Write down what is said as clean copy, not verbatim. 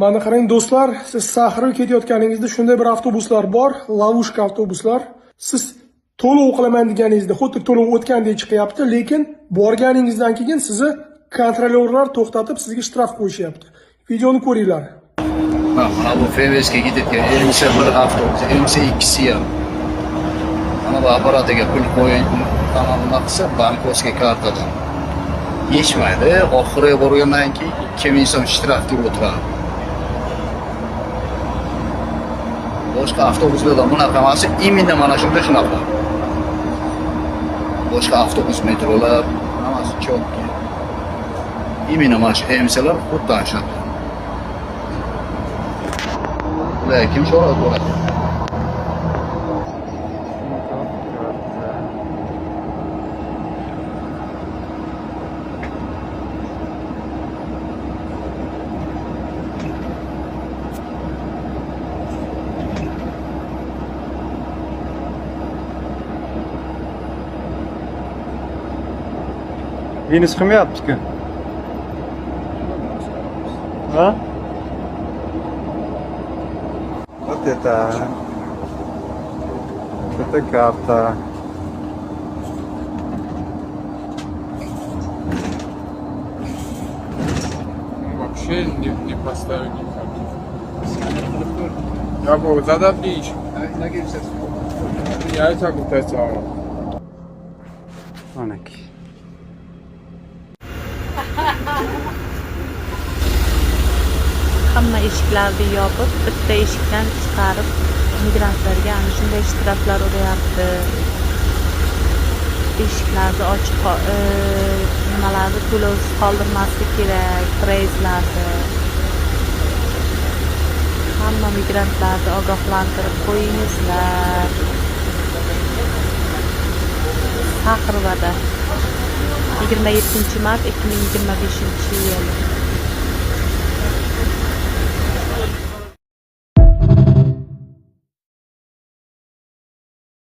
Mana qarang do'stlar, siz Saxarga ketayotganingizda shunday bir avtobuslar bor, lavushka avtobuslar. Siz to'lov qilaman deganingizda xuddi to'lov o'tgandek chiqyapti, lekin borganingizdan keyin sizni kontrolyorlar to'xtatib, sizga shtraf qo'yishyapti. Videoni ko'ringlar. Mana bu FVS'ga ketayotgan elmisa bir avtobus, elmisa ikkisi ham. Mana bu apparatiga pul qo'ying, nima qilsa bankovskiy kartadan. Yechmaydi, oxiriga borgandan keyin 2000 so'm shtraf deb o'tiradi. Boshqa avtobuslarda bunaqa emas, imенно mana shunda shunaqa. Boshqa avtobus metrolar hammasi chotki. Imенно mana shu emsalar xuddi shunaqa. Kim so'rab bo'ladi? Yeni çıkım yaptık. Ha? Вот это карта. Вообще не поставили никак. Я говорю, задавлишь. Я и так вот это. Onak. Hamma eshiklarni yopib, bitta eshikdan chiqarib, migrantlarga ana shunday shtraflar uryapti. Eshiklarni ochiq, nimalarni to'lovsiz qoldirmaslik kerak, preyslarni. Hamma migrantlarni ogohlantirib qo'yingizlar. Saxarvada 27 mart 2025 yil.